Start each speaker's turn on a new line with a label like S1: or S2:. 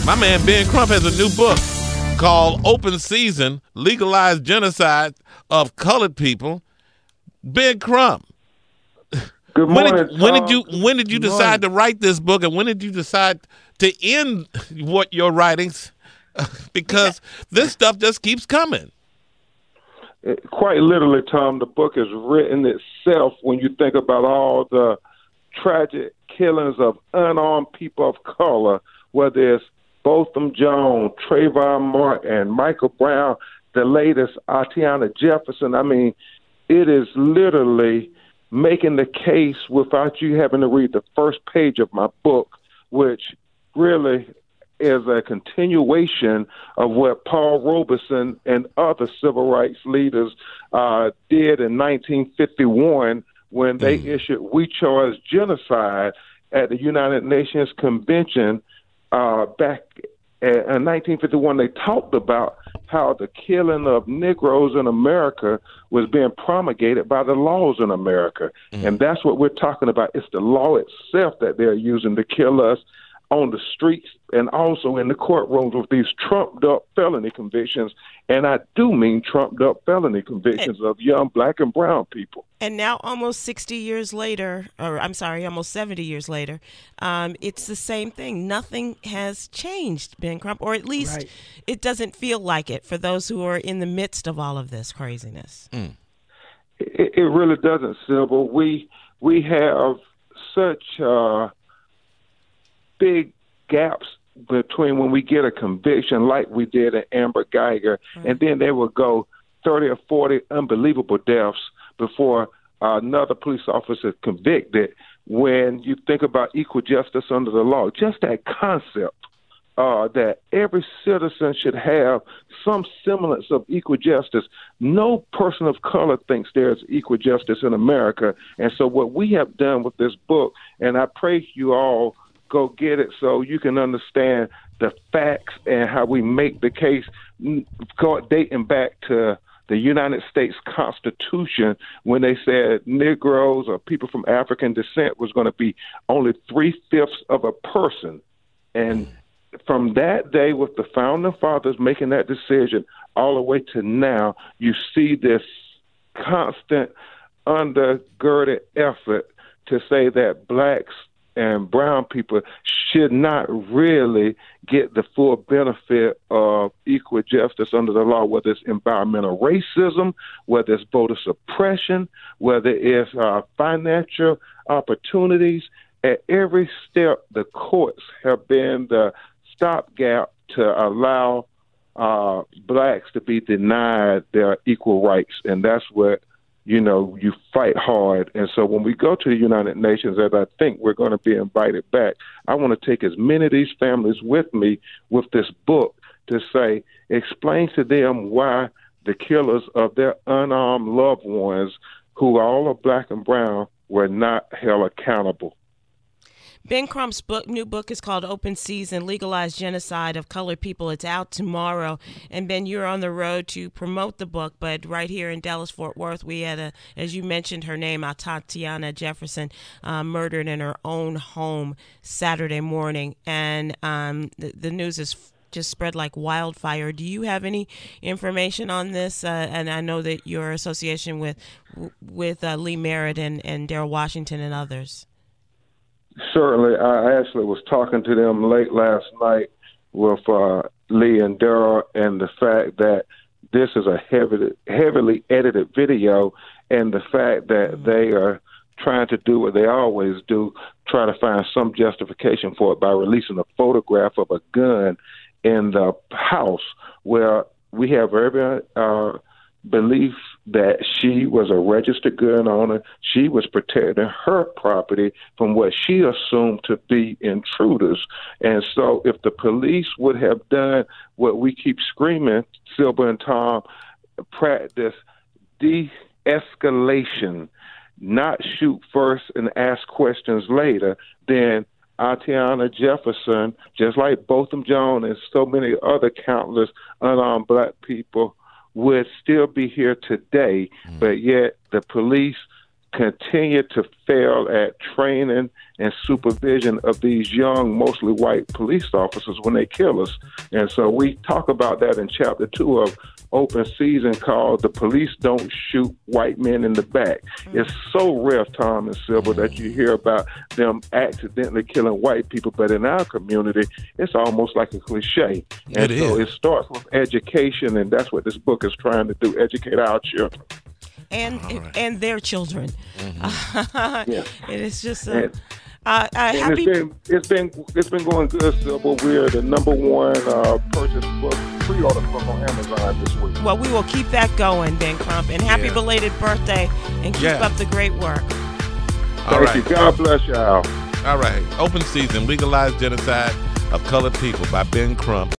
S1: My man Ben Crump has a new book called Open Season, Legalized Genocide of Colored People. Ben Crump.
S2: Good morning,
S1: when did you decide to write this book, and when did you decide to end what your writings? Because this stuff just keeps coming.
S2: Quite literally, Tom, the book has written itself when you think about all the tragic killings of unarmed people of color, whether it's Botham Jones, Trayvon Martin, Michael Brown, the latest, Atiana Jefferson. I mean, it is literally making the case without you having to read the first page of my book, which really is a continuation of what Paul Robeson and other civil rights leaders did in 1951 when they issued We Charge Genocide at the United Nations Convention back in 1951. They talked about how the killing of Negroes in America was being promulgated by the laws in America. And that's what we're talking about. It's the law itself that they're using to kill us on the streets and also in the courtrooms with these trumped-up felony convictions. And I do mean trumped-up felony convictions of young black and brown people.
S3: And now almost 60 years later, or I'm sorry, almost 70 years later, it's the same thing. Nothing has changed, Ben Crump, or at least it doesn't feel like it for those who are in the midst of all of this craziness.
S2: It really doesn't, Sybil. We have such big gaps between when we get a conviction like we did at Amber Geiger, and then there will go 30 or 40 unbelievable deaths before another police officer is convicted. When you think about equal justice under the law, just that concept that every citizen should have some semblance of equal justice. No person of color thinks there's equal justice in America. And so what we have done with this book, and I pray you all go get it so you can understand the facts and how we make the case, dating back to the United States Constitution when they said Negroes or people from African descent was going to be only 3/5 of a person. And from that day with the founding fathers making that decision all the way to now, you see this constant undergirded effort to say that blacks and brown people should not really get the full benefit of equal justice under the law, whether it's environmental racism, whether it's voter suppression, whether it's financial opportunities. At every step, the courts have been the stopgap to allow blacks to be denied their equal rights. And that's what you fight hard. And so when we go to the United Nations, as I think we're going to be invited back, I want to take as many of these families with me with this book to say, explain to them why the killers of their unarmed loved ones, who all are black and brown, were not held accountable.
S3: Ben Crump's new book is called Open Season, Legalized Genocide of Colored People. It's out tomorrow. And Ben, you're on the road to promote the book, but right here in Dallas-Fort Worth, we had, as you mentioned her name, Tatiana Jefferson, murdered in her own home Saturday morning. And the news is just spread like wildfire. Do you have any information on this? And I know that your association with Lee Merritt and Darrell Washington and others.
S2: Certainly. I actually was talking to them late last night with Lee and Darrell, and the fact that this is a heavily edited video, and the fact that they are trying to do what they always do, try to find some justification for it by releasing a photograph of a gun in the house where we have every belief that she was a registered gun owner. She was protecting her property from what she assumed to be intruders. And so if the police would have done what we keep screaming, Silver and Tom, practice de-escalation, not shoot first and ask questions later, then Atiana Jefferson, just like Botham Jones and so many other countless unarmed black people, would still be here today, but yet the police continue to fail at training and supervision of these young, mostly white police officers when they kill us. And so we talk about that in chapter 2 of Open Season, called "The Police Don't Shoot White Men in the Back." It's so rare, Tom and Sybil, that you hear about them accidentally killing white people, but in our community, it's almost like a cliche. And it starts with education, and that's what this book is trying to do, educate our children.
S3: And their children.
S2: Yeah.
S3: It is just
S2: happy. It's been going good, Sybil. We're the #1 purchase book, pre-order book on Amazon this week.
S3: Well, we will keep that going, Ben Crump. And happy belated birthday, and keep up the great work.
S2: Thank you. God bless y'all.
S1: All right. Open Season, Legalized Genocide of Colored People by Ben Crump.